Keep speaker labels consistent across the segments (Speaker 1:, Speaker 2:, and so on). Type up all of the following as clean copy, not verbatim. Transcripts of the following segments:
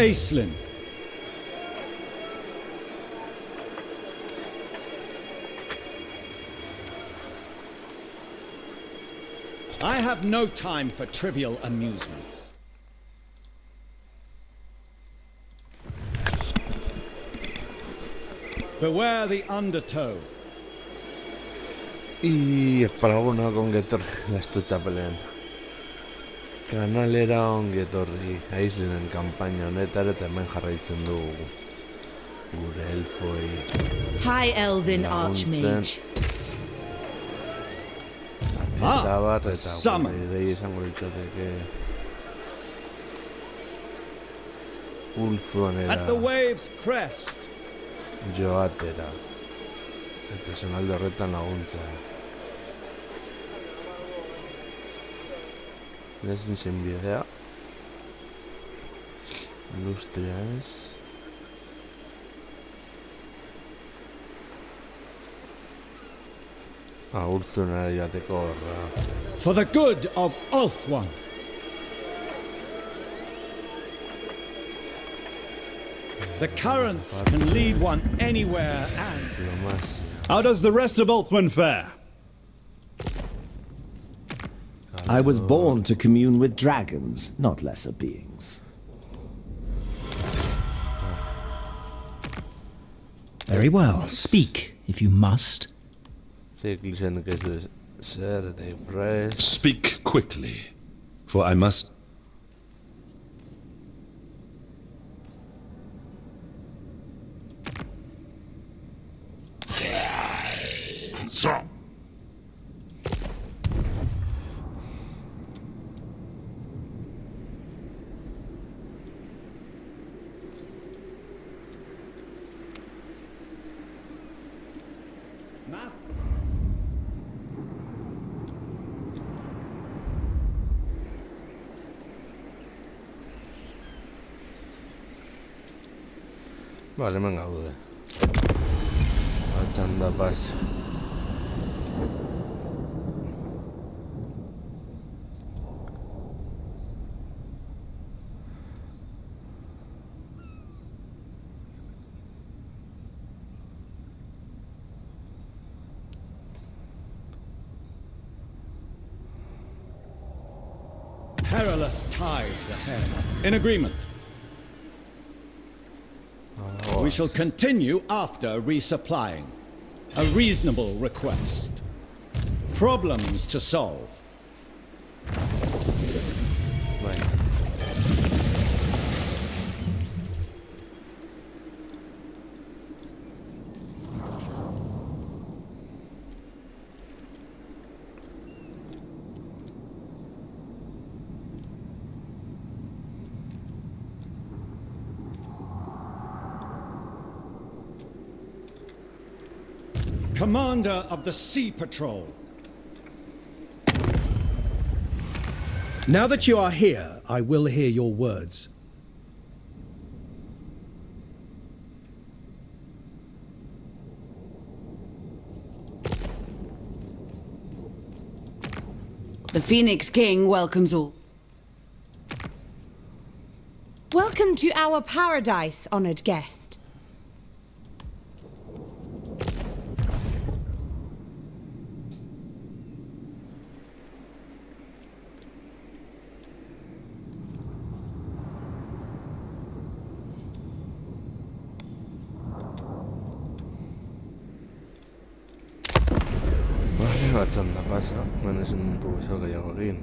Speaker 1: Aislinn. I have no time for trivial amusements. Beware the undertow.
Speaker 2: Y espalagun ongi etorri lastu txapelean. Kanalera ongi etorri Aislinnen kanpaina honetara eta hemen jarraitzen dugu gure elfoi
Speaker 3: High Elven
Speaker 2: laguntzen.
Speaker 3: Archmage.
Speaker 2: Eta bat, eta
Speaker 1: summons.
Speaker 2: gure idei izango litzateke Ulthuanera
Speaker 1: At the wave's crest.
Speaker 2: joatera eta zonalde horretan laguntza. Ezin zen bidea Industria ez Ulthuanera joateko horra.
Speaker 1: For the good of Ulthuan. The currents can lead one anywhere and...
Speaker 2: Diplomacia.
Speaker 4: How does the rest of Ulthuan fare?
Speaker 5: I was born to commune with dragons, not lesser beings.
Speaker 6: Very well. Speak, if you must.
Speaker 2: Siglisen que se ser de fresh.
Speaker 7: Speak quickly, for I must... So.
Speaker 1: Math?
Speaker 2: Vale, hemen gaude. Txanda pasa.
Speaker 1: Perilous tides ahead. In agreement. We shall continue after resupplying. A reasonable request. Problems to solve.
Speaker 2: Bueno.
Speaker 1: Commander of the Sea Patrol.
Speaker 8: Now that you are here, I will hear your words.
Speaker 3: The Phoenix King welcomes all.
Speaker 9: Welcome to our paradise, honored guest.
Speaker 2: Vale, bat txanda pasa. Hemen ezin dugu izan gehiago egin.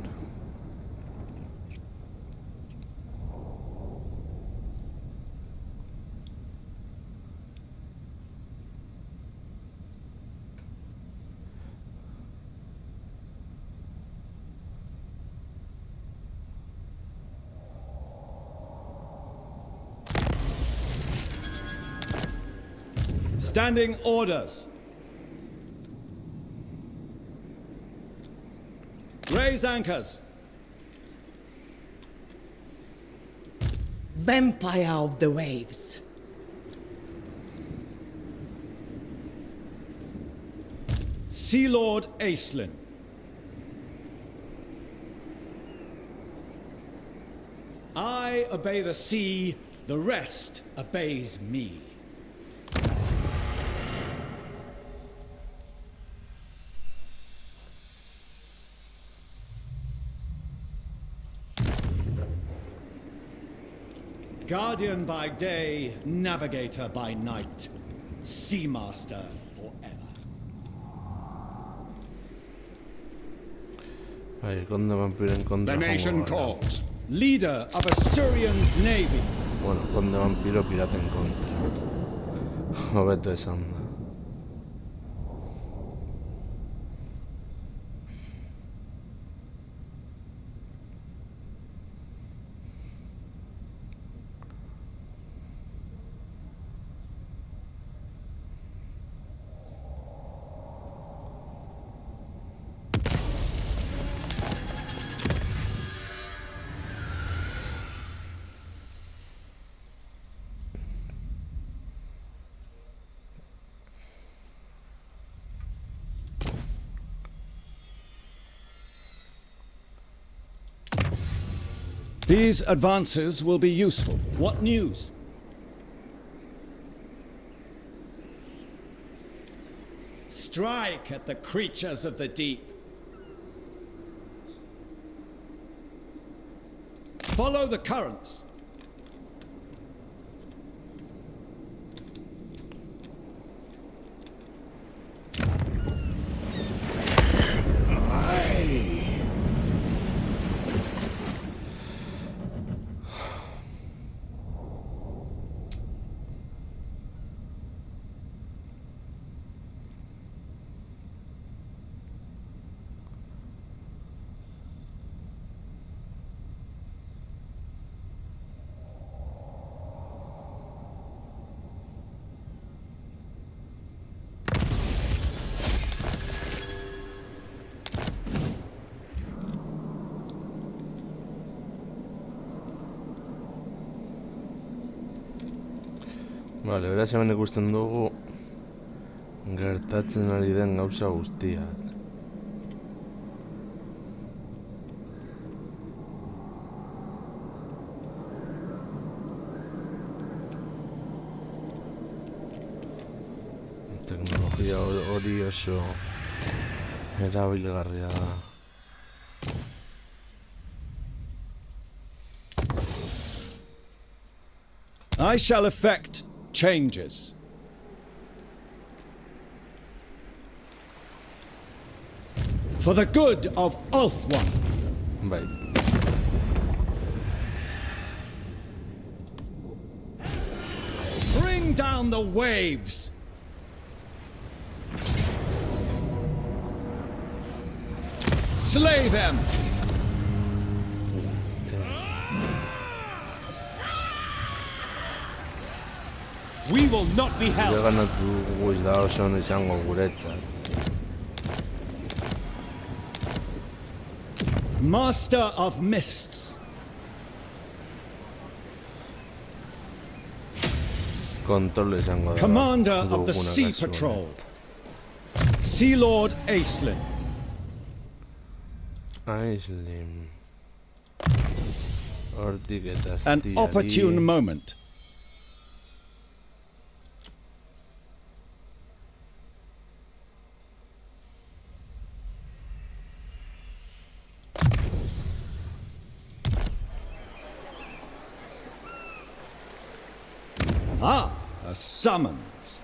Speaker 1: Standing orders. Raise anchors.
Speaker 10: Vampire of the waves.
Speaker 1: Sea Lord Aislinn. I obey the sea The rest obeys me. Guardian by day, navigator by night, Seamaster forever.
Speaker 2: Bai, konde vampiren kontra
Speaker 7: The nation
Speaker 2: joango gara.
Speaker 7: calls.
Speaker 1: Leader of Assyrian's navy.
Speaker 2: Bueno, konde vampiro piraten kontra. Hobeto esan da.
Speaker 1: These advances will be useful. What news? Strike at the creatures of the deep. Follow the currents.
Speaker 2: Vale, beraz hemen ikusten dugu gertatzen ari den gauza guztiak. Teknologia hori oso erabilgarria da.
Speaker 1: I shall effect changes. For the good of Ulthuan.
Speaker 2: Bai.
Speaker 1: Bring down the waves. Slay them.
Speaker 4: We will not be held.
Speaker 2: Ganatu guiz da oso ondo izango guretzat.
Speaker 1: Master of Mists.
Speaker 2: Kontrol izango da.
Speaker 1: Commander of the
Speaker 2: duguna
Speaker 1: Sea
Speaker 2: kasu
Speaker 1: Patrol. Sea Lord Aislinn.
Speaker 2: Aislinn. Hortik eta
Speaker 1: An
Speaker 2: aztiari.
Speaker 1: opportune moment. Ah, a summons.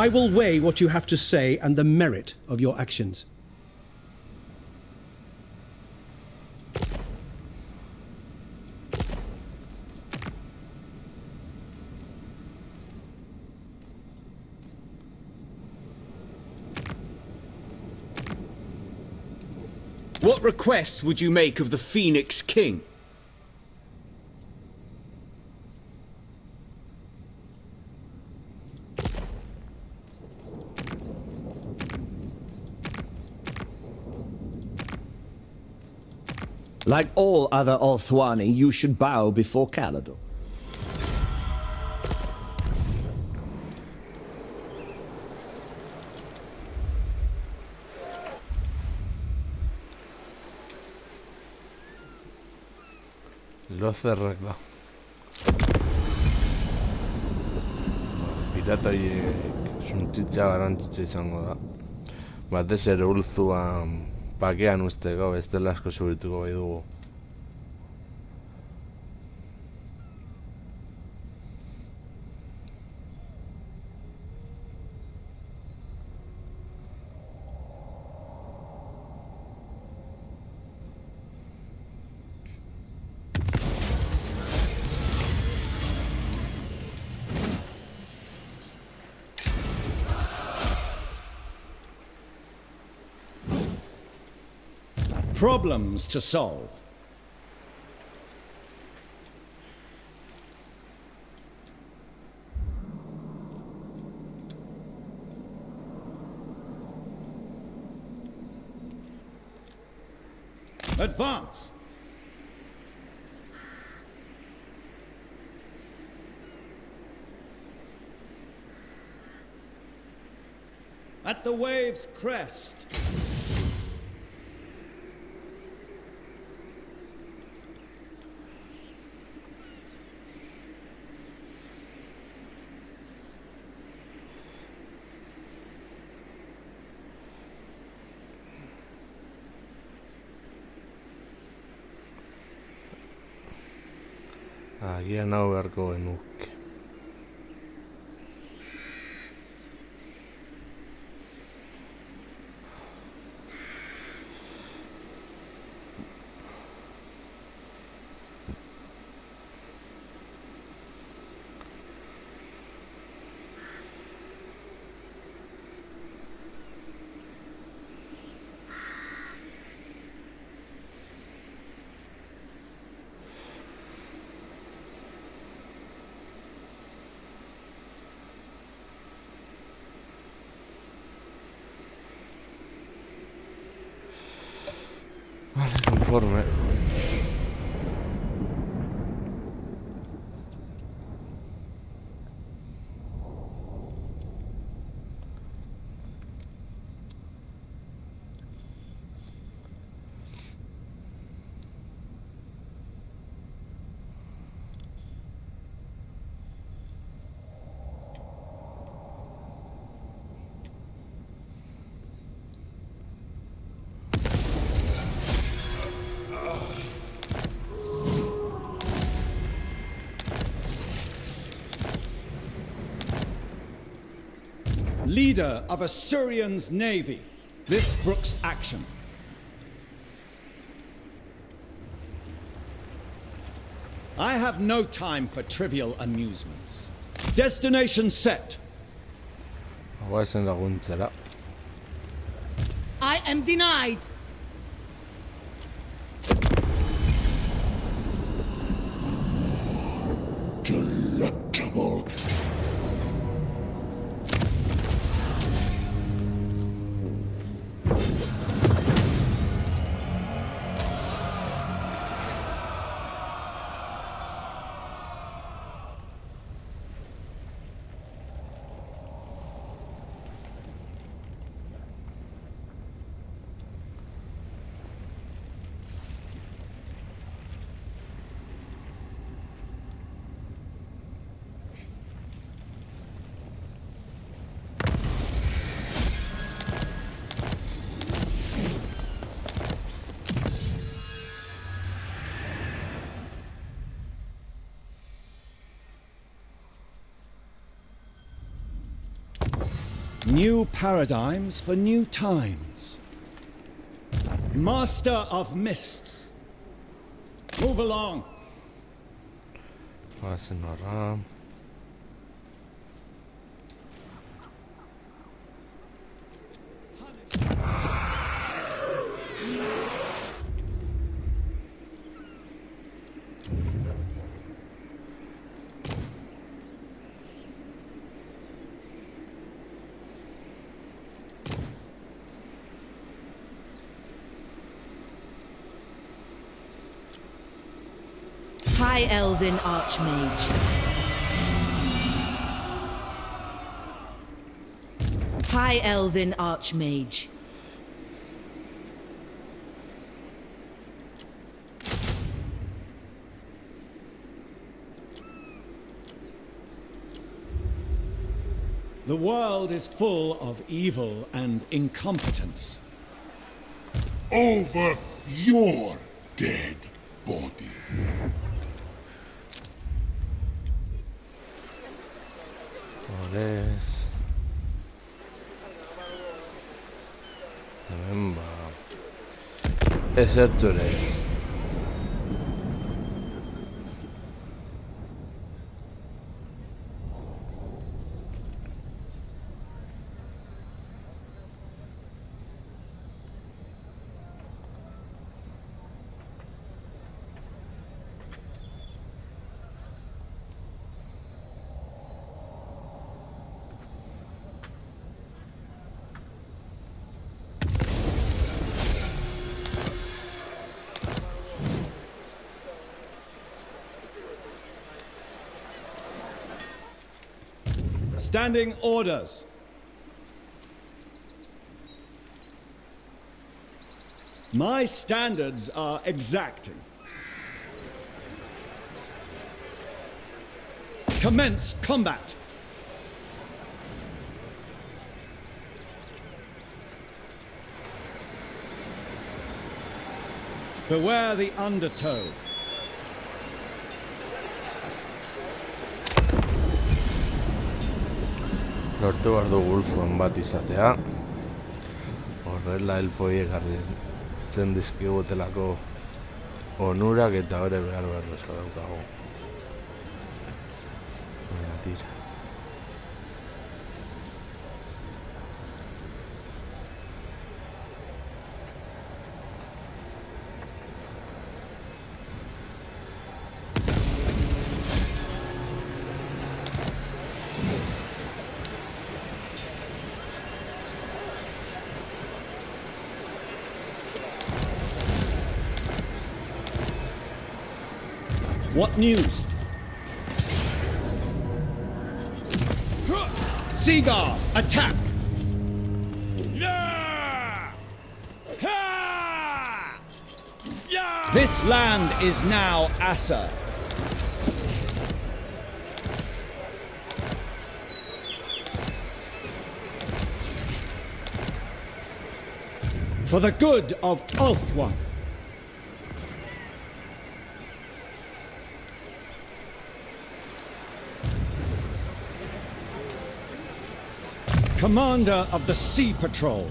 Speaker 8: I will weigh what you have to say and the merit of your actions.
Speaker 11: What requests would you make of the Phoenix King?
Speaker 5: Like all other Orthwani, you should bow before Calador.
Speaker 2: Lothar da. Pirata horiek suntzitza garrantzitsu izango da. Batez ere ulzua pakean usteko, bestela asko zurituko bai dugu.
Speaker 1: Problems to solve. Advance. At the wave's crest.
Speaker 2: Agian hau beharko genuke. Vale, conforme.
Speaker 1: Leader of Asuryan's navy. This brooks action. I have no time for trivial amusements. Destination set.
Speaker 2: Guazen laguntzera.
Speaker 10: I am denied.
Speaker 7: Delectable.
Speaker 1: New paradigms for new times. Master of Mists. Move along.
Speaker 2: Pasen ora.
Speaker 3: High Elven Archmage. High Elven Archmage.
Speaker 1: The world is full of evil and incompetence.
Speaker 7: Over your dead body.
Speaker 2: Ores. Remember. Esertore.
Speaker 1: Standing orders. My standards are exacting. Commence combat. Beware the undertow.
Speaker 2: Lortu behar du Wolfon bat izatea. Horrela elfoiek hartzen dizkigutelako onurak eta hori behar berreza daukago. Baina tira.
Speaker 1: What news? Seagull, attack! This land is now Assa. For the good of Ulthuan. Commander of the Sea Patrol.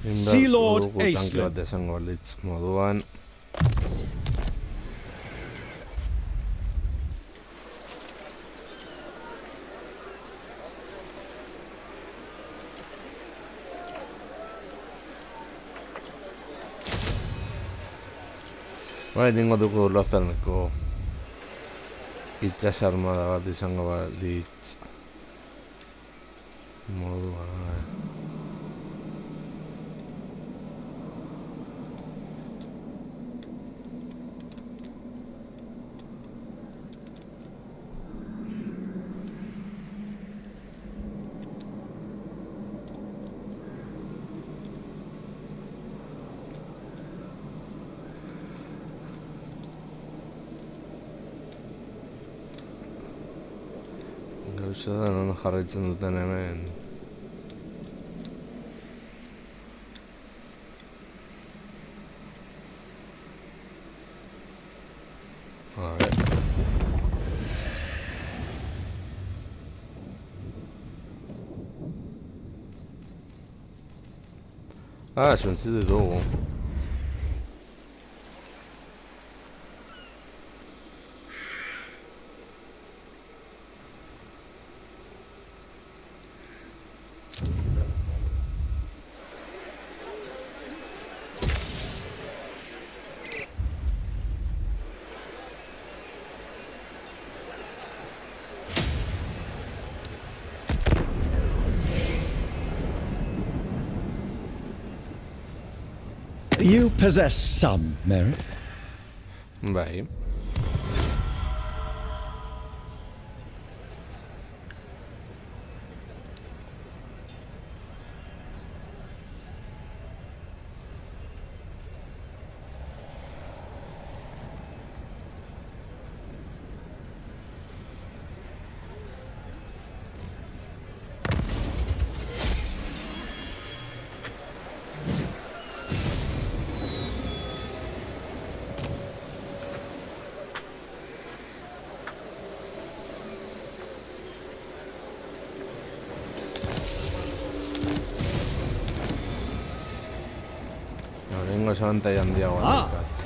Speaker 1: Sea Lord Aisling.
Speaker 2: Esango litz moduan. Bai, dingo dugu Lotharneko itsas armada bat izango balitz moduan. Gauza da non jarraitzen duten hemen. A ver. Sunt de două.
Speaker 1: You possess some merit.
Speaker 2: Bem.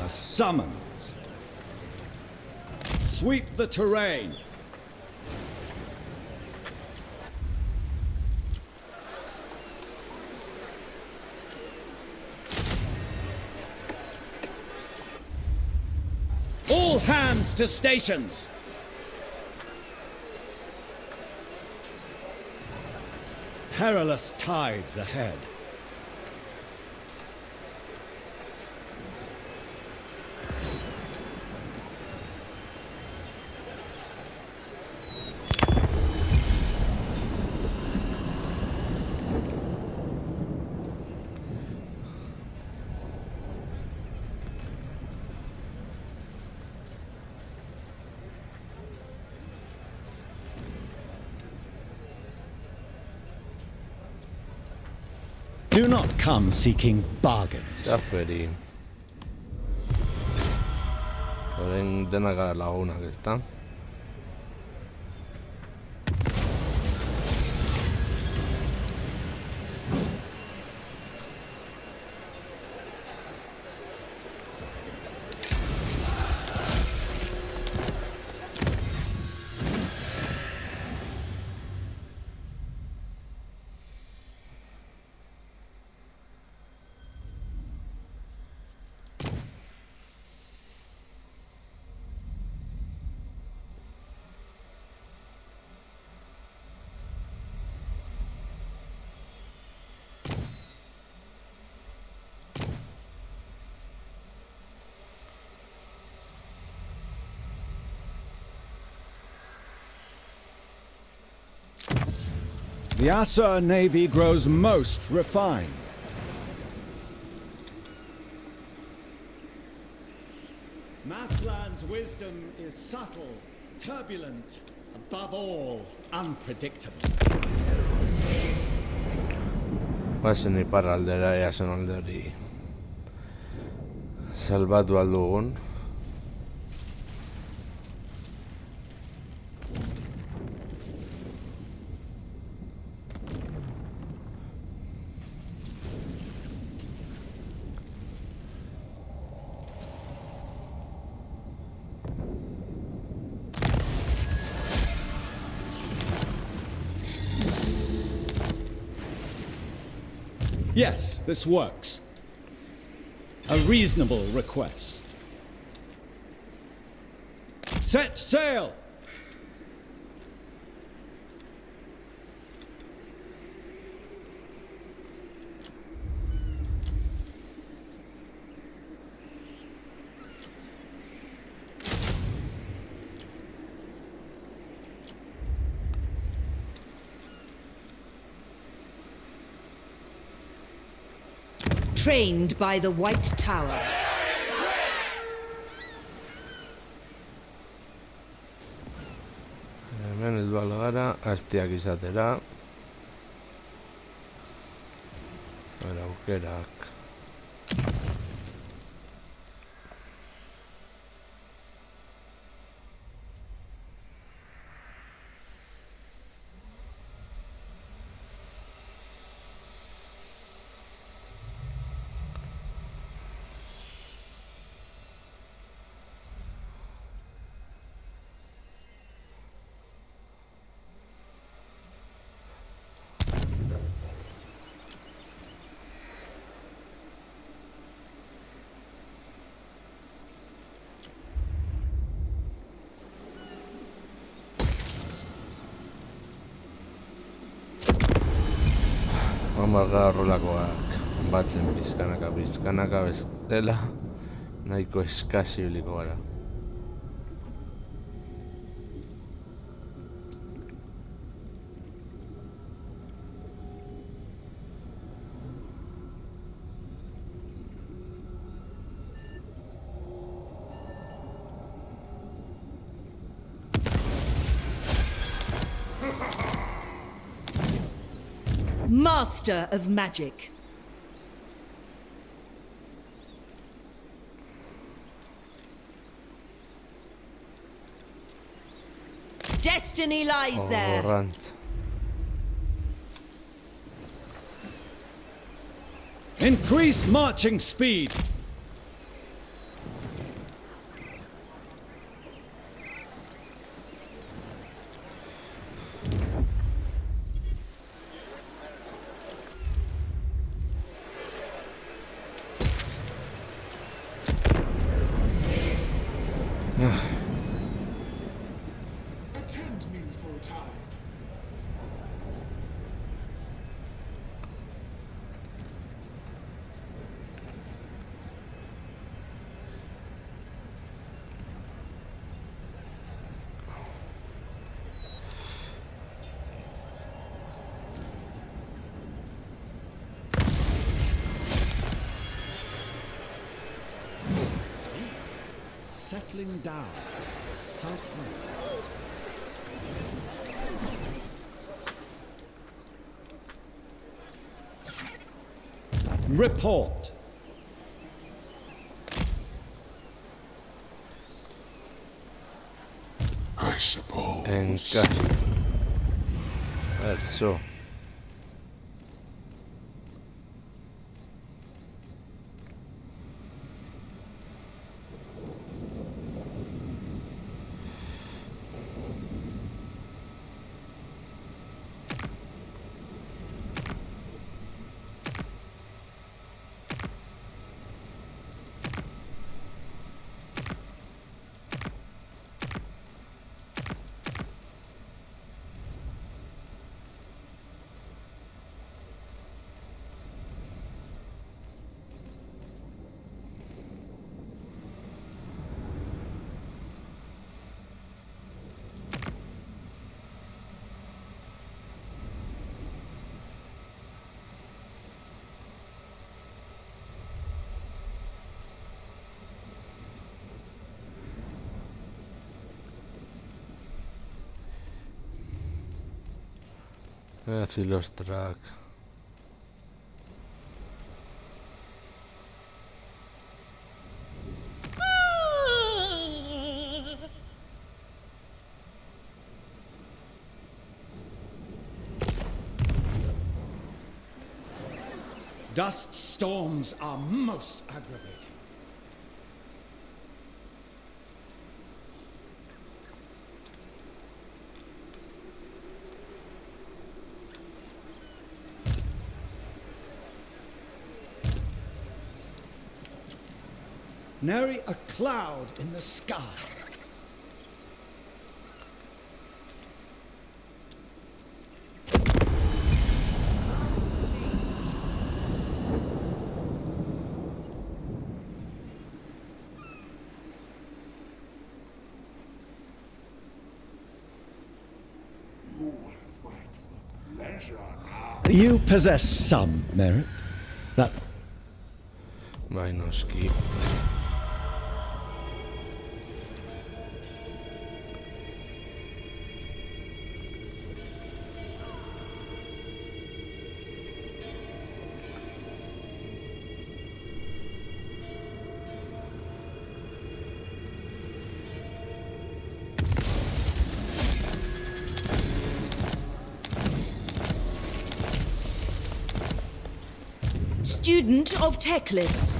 Speaker 1: A summons. Sweep the terrain. All hands to stations. Perilous tides ahead. Do not come seeking bargains.
Speaker 2: Zaferi. Orain dena gara lagunak, ezta?
Speaker 1: The Asa navy grows most refined. Mathland's wisdom is subtle, turbulent, above all, unpredictable.
Speaker 2: Guazen iparraldera eazen alde hori salbatu aldugun.
Speaker 1: Yes, this works. A reasonable request. Set sail!
Speaker 3: Trained by the White Tower.
Speaker 2: Hemen heldu gara, hastiak izatera. Aukerak. Hamarga horrelakoak batzen bizkanaka bestela nahiko eskasi ibiliko gara.
Speaker 3: Master of magic. Destiny lies there.
Speaker 2: Horrant.
Speaker 1: Increase marching speed.
Speaker 7: Attend me for a time.
Speaker 1: Settling down. How come? Report.
Speaker 7: I suppose.
Speaker 2: Encaje. Eso. Así los track.
Speaker 1: Dust storms are most aggravating. Nary a cloud in the sky. You possess some merit. That
Speaker 2: Vainoski.
Speaker 3: Student of Teclis.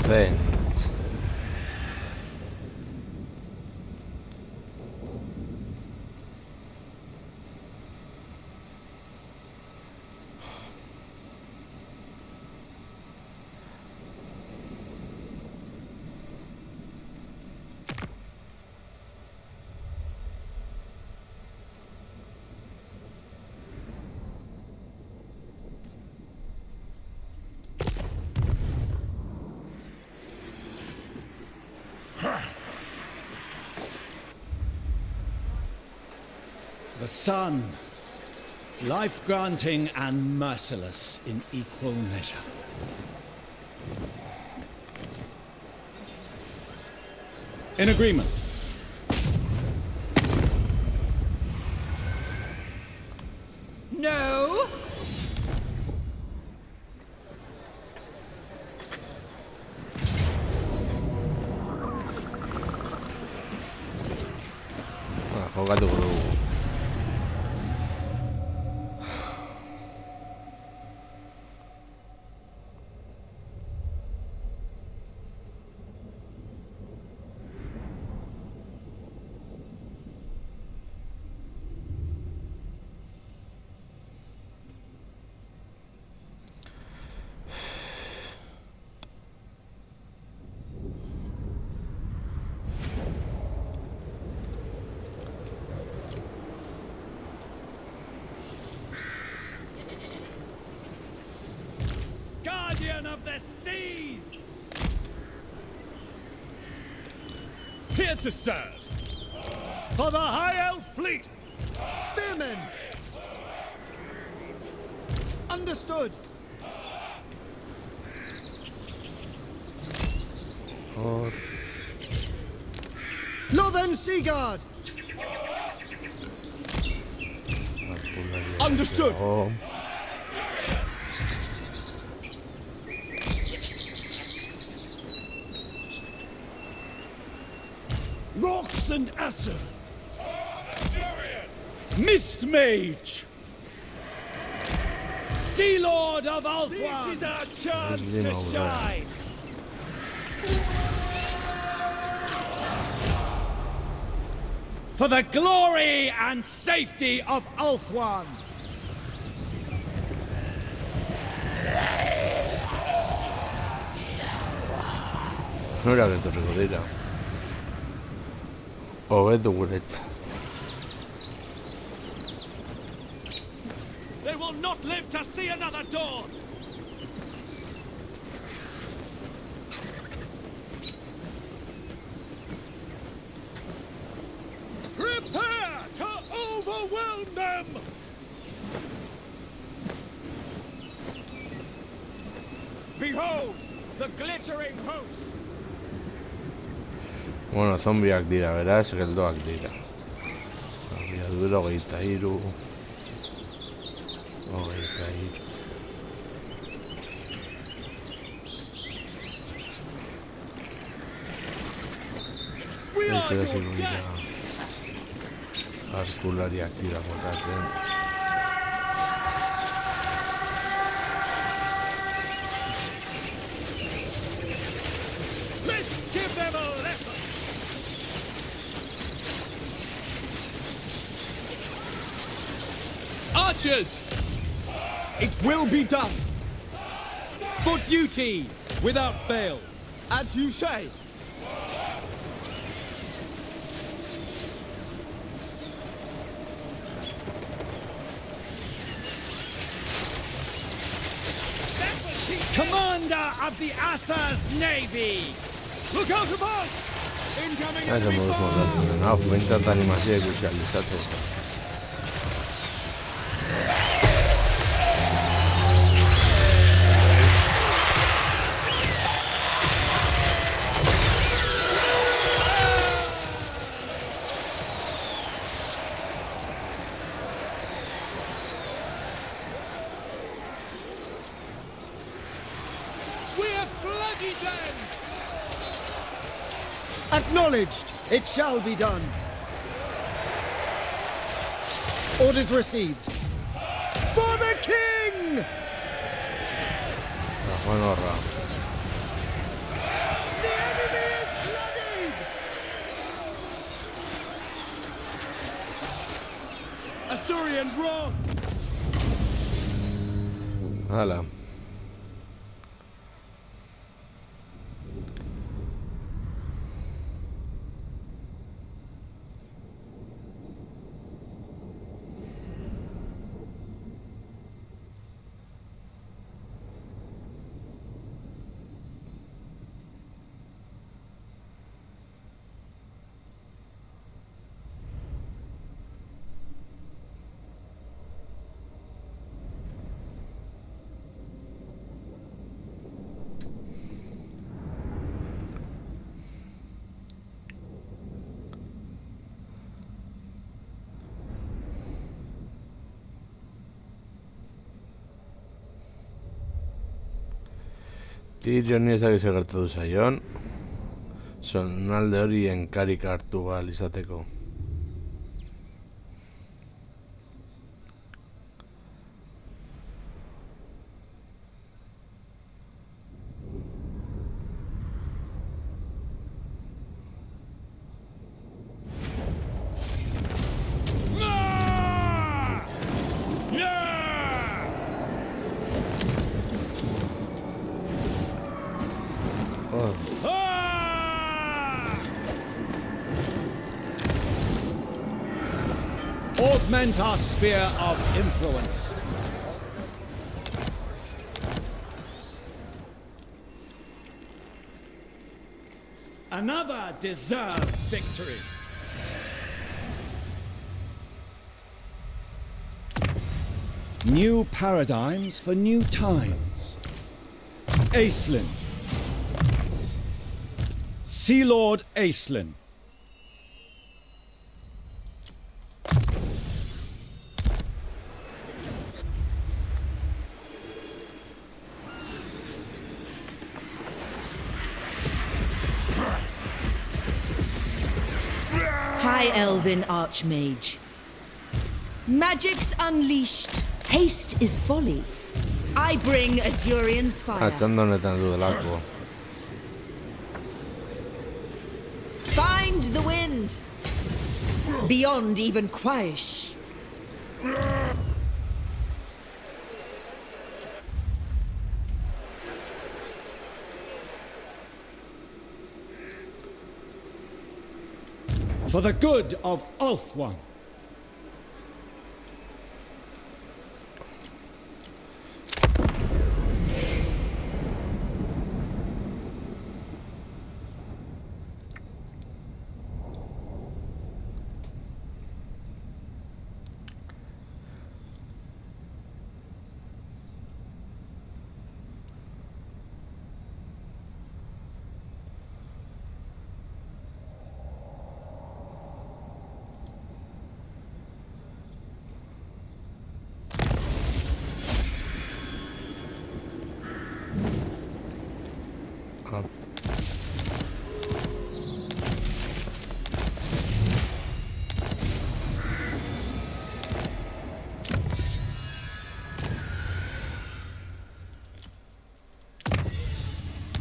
Speaker 2: Defend.
Speaker 1: The sun, life-granting and merciless in equal measure. In agreement.
Speaker 9: No!
Speaker 2: Jugato
Speaker 4: Guardian of the seas! Here to serve! For the High Elf fleet!
Speaker 8: Spearmen! Understood!
Speaker 2: Oh,
Speaker 8: Northern Sea Guard!
Speaker 4: Understood!
Speaker 2: oh.
Speaker 4: Rox and Acer! Mist Mage!
Speaker 1: Sea Lord of
Speaker 4: This
Speaker 1: Ulthuan!
Speaker 4: is our chance
Speaker 2: You
Speaker 4: to
Speaker 2: know that.
Speaker 4: shine!
Speaker 1: For the glory and safety of Ulthuan!
Speaker 2: No era que te recordara. O es de Wuret.
Speaker 4: They will not live to see another dawn! Prepare to overwhelm them! Behold, the glittering host!
Speaker 2: Bueno, zombiak dira, beraz, geldoak dira. Abiadura 23. 23.
Speaker 4: We are
Speaker 2: Pero
Speaker 4: your
Speaker 2: si
Speaker 4: death!
Speaker 2: arkulariak dira botatzen.
Speaker 4: Let's give them a lesson! Archers!
Speaker 8: It will be done!
Speaker 4: For duty! Without fail!
Speaker 8: As you say!
Speaker 1: Commander of the Assa's Navy!
Speaker 4: Look out above! Incoming
Speaker 2: Hai să mă
Speaker 4: enemy
Speaker 2: duc mă
Speaker 4: fire!
Speaker 2: dați. N-au comențat animația igualizată.
Speaker 4: We have bloody them!
Speaker 8: Acknowledged! It shall be done! Orders received! For the king!
Speaker 2: Bueno,
Speaker 4: Assyrians wrong!
Speaker 2: Hala. Tirioni ezak gertatu zaion, zonalde hori enkarik hartu ahal izateko.
Speaker 1: Augment our sphere of influence. Another deserved victory. New paradigms for new times. Aislinn. Sea Lord Aislinn.
Speaker 3: High Elven Archmage. Magic's unleashed. Haste is folly. I bring Azurian's fire.
Speaker 2: Txanda honetan duelako.
Speaker 3: Find the wind. Beyond even Quaish.
Speaker 1: For the good of Ulthuan.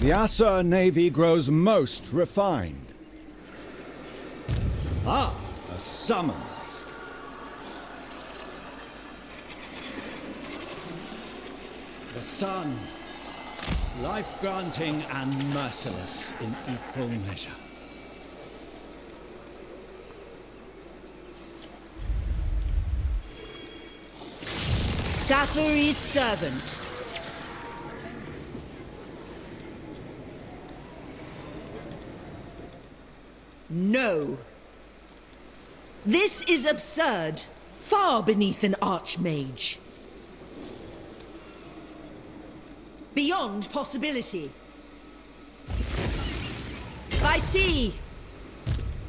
Speaker 1: The Asa navy grows most refined. Ah, a summons. The sun, life-granting and merciless in equal measure.
Speaker 3: Safari's servant. No. This is absurd. Far beneath an archmage. Beyond possibility. By sea.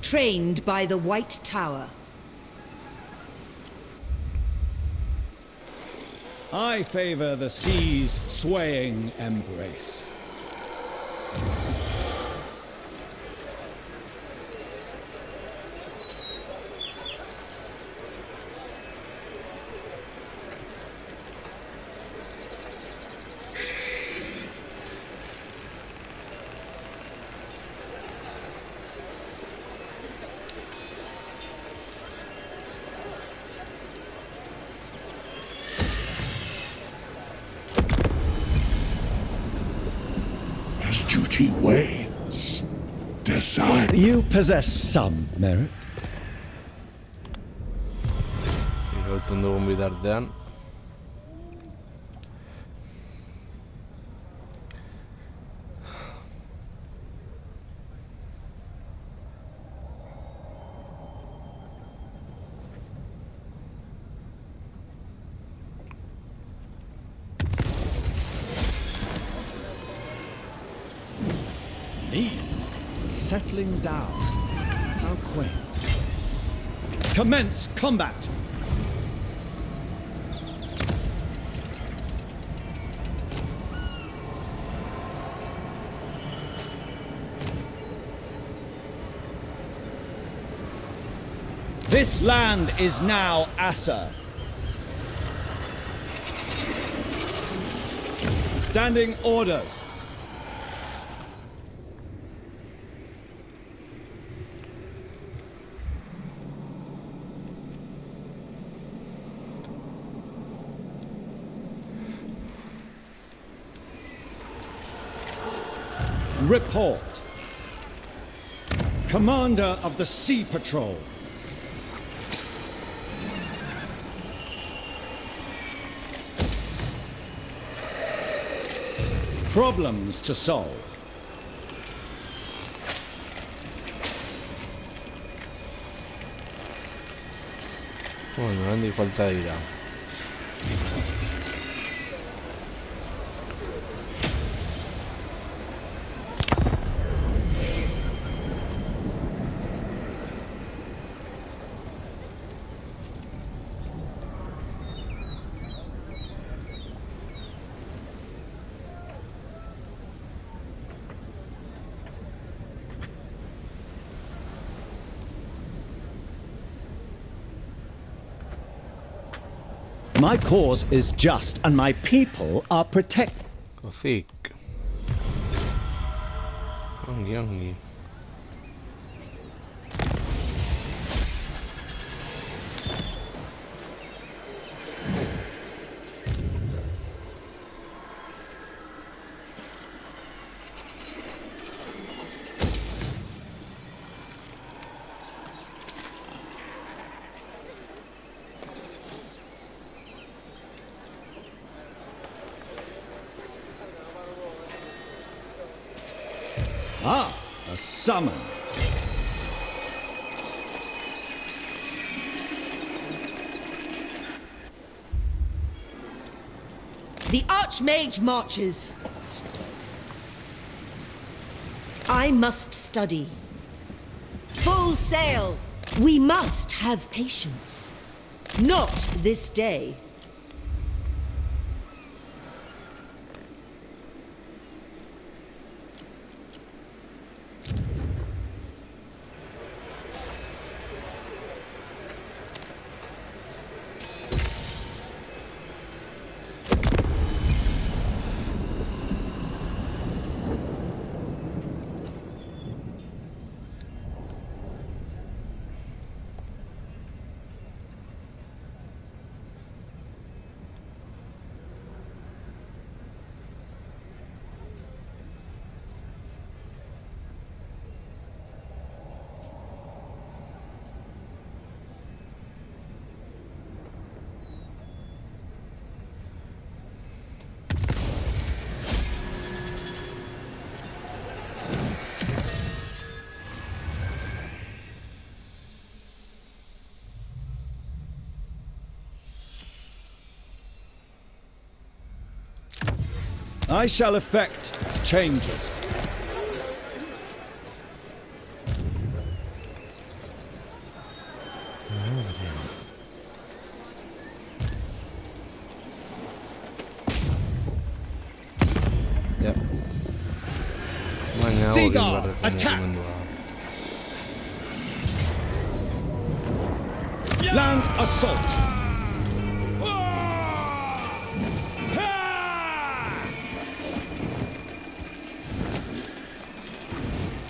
Speaker 3: Trained by the White Tower.
Speaker 1: I favor the sea's swaying embrace.
Speaker 7: duty wanes. Decide.
Speaker 1: You possess some merit.
Speaker 2: Iraultzen dugun bitartean.
Speaker 1: Me? Settling down. How quaint. Commence combat! This land is now Assa. Standing orders. Report. Commander of the Sea Patrol. Problems to solve.
Speaker 2: Bueno, no hay falta de vida.
Speaker 1: My cause is just, and my people are protected.
Speaker 2: Kofik. Anggi.
Speaker 1: Ah, a summons.
Speaker 3: The Archmage marches. I must study. Full sail. We must have patience. Not this day.
Speaker 1: I shall effect changes.
Speaker 2: Yep.
Speaker 1: Seaguard, attack! Land assault!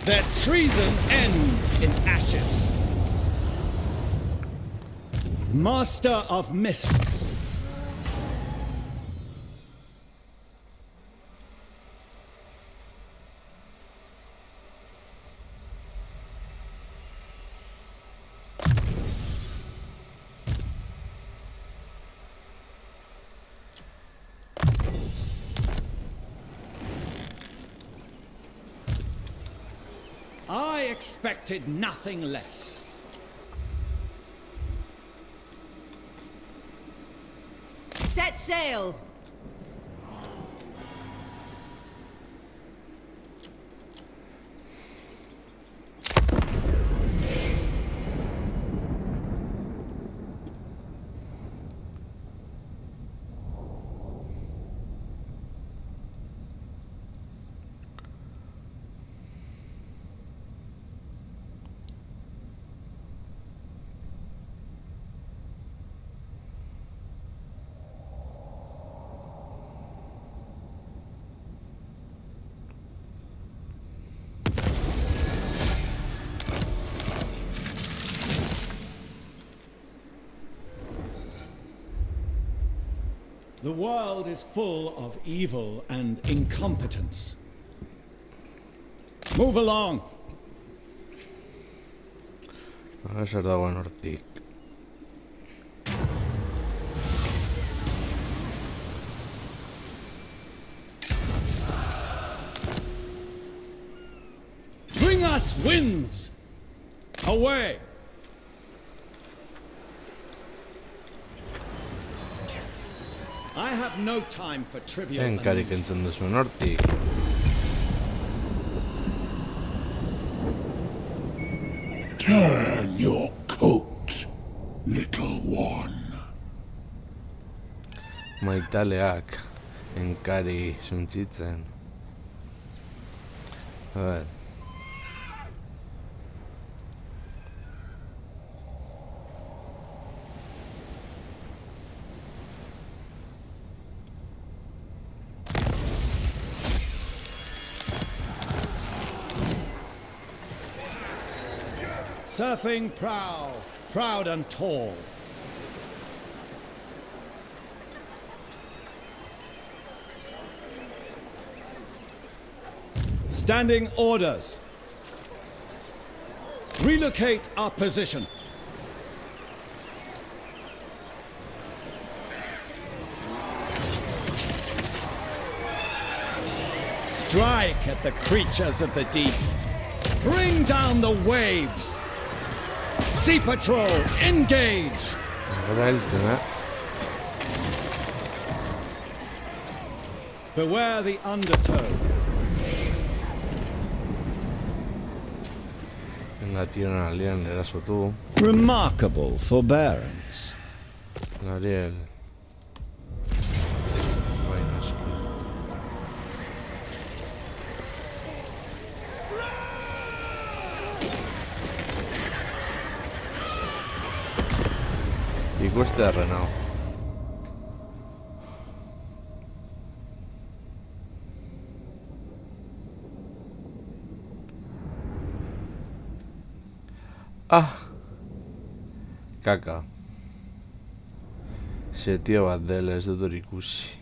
Speaker 1: Their treason ends in ashes. Master of Mists. I expected nothing less.
Speaker 3: Set sail.
Speaker 1: The world is full of evil and incompetence. Move along.
Speaker 2: Esa da buen hortic.
Speaker 1: Bring us winds! Away! I have no time for trivial
Speaker 2: Enkari che encende su un hortic.
Speaker 7: Turn your coat, little one.
Speaker 2: Maitaleak. Enkari suntsitzen. A ver.
Speaker 1: Surfing prow, proud and tall. Standing orders. Relocate our position. Strike at the creatures of the deep. Bring down the waves. Sea Patrol, engage! Beware the undertow. Remarkable forbearance.
Speaker 2: Ariel. Y questo è Renault. Ah! Caca. Σε τι ο Αντέλες δεν το ρικούσει.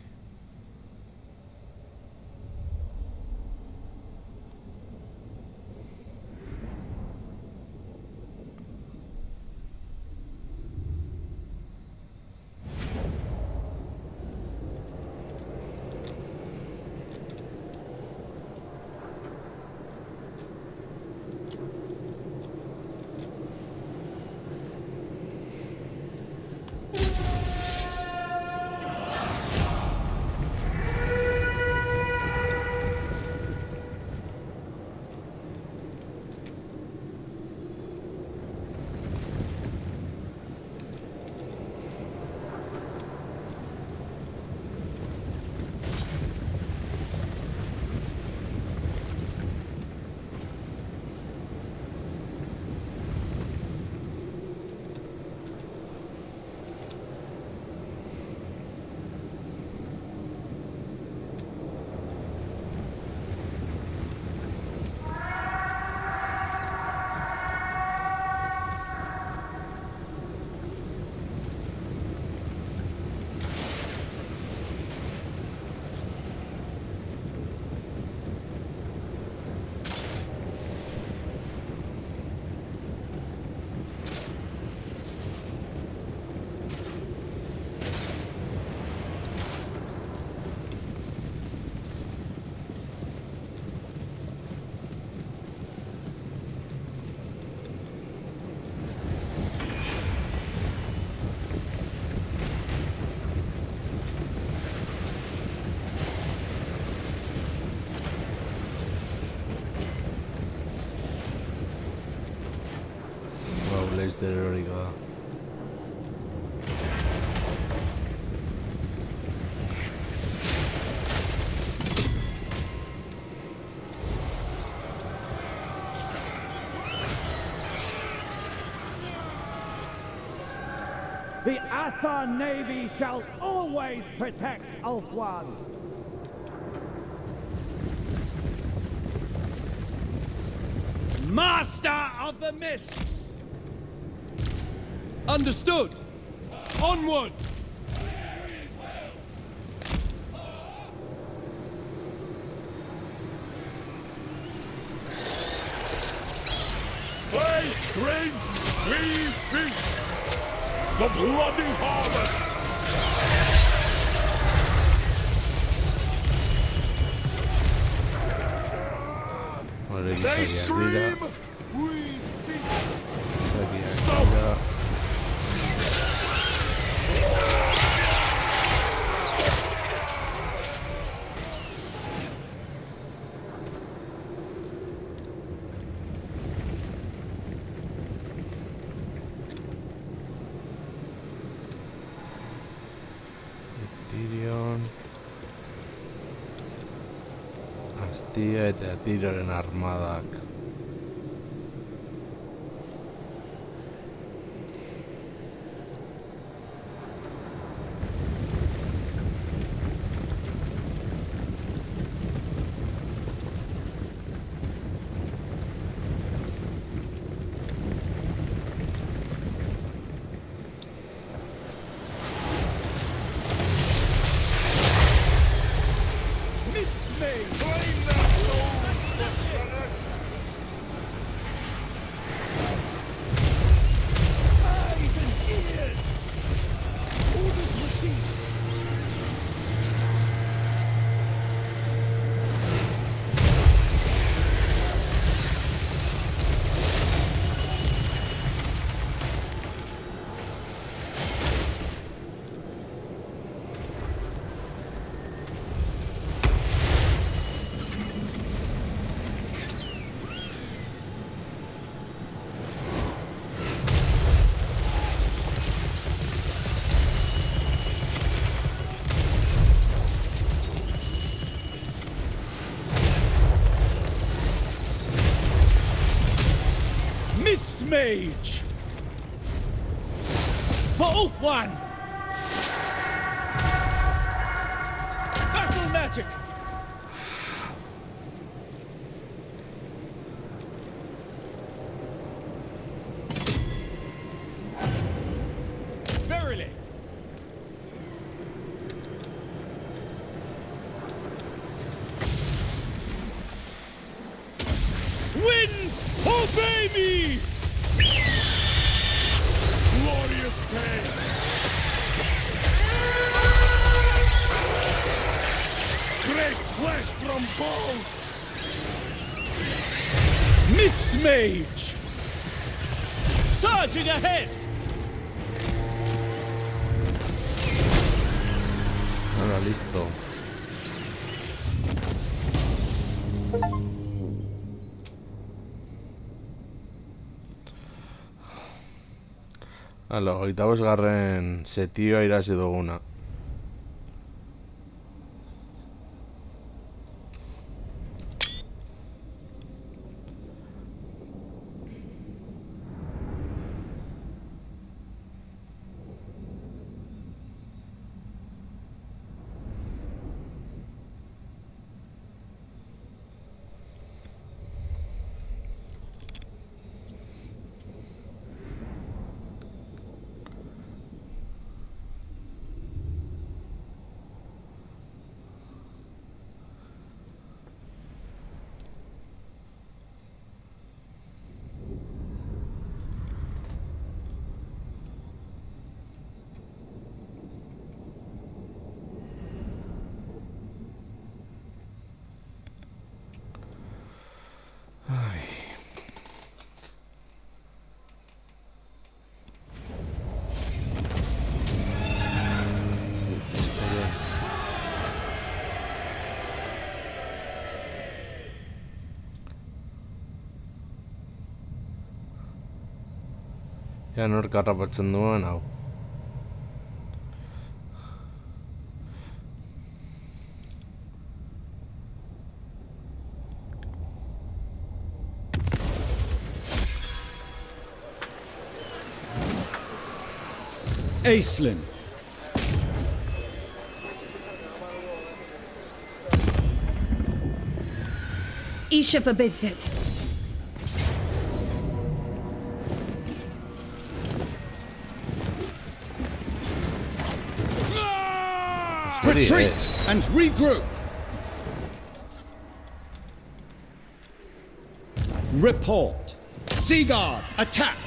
Speaker 2: Leicester eroriko da.
Speaker 1: The Athar Navy shall always protect Ulthuan.
Speaker 4: Master of the Mists! Understood! Onward!
Speaker 7: By strength we feast the bloody harvest!
Speaker 2: Vale, aquí
Speaker 7: They
Speaker 2: está
Speaker 7: scream,
Speaker 2: arriba.
Speaker 7: we feast!
Speaker 2: Está aquí arriba. Tyrion. Astia eta Tyrionen armadak.
Speaker 4: Mage! For Ulthuan! Battle magic! Verily! Winds, obey me! Glorious pain! Great flesh from bone! Mist Mage! Surging ahead!
Speaker 2: Ahora listo. Hala, 25. setioa irazi duguna. എന്നോട് കറപറ്റുന്നു now.
Speaker 1: Aislinn.
Speaker 3: Isha forbids it.
Speaker 1: Retreat and regroup. Report. Seaguard, attack.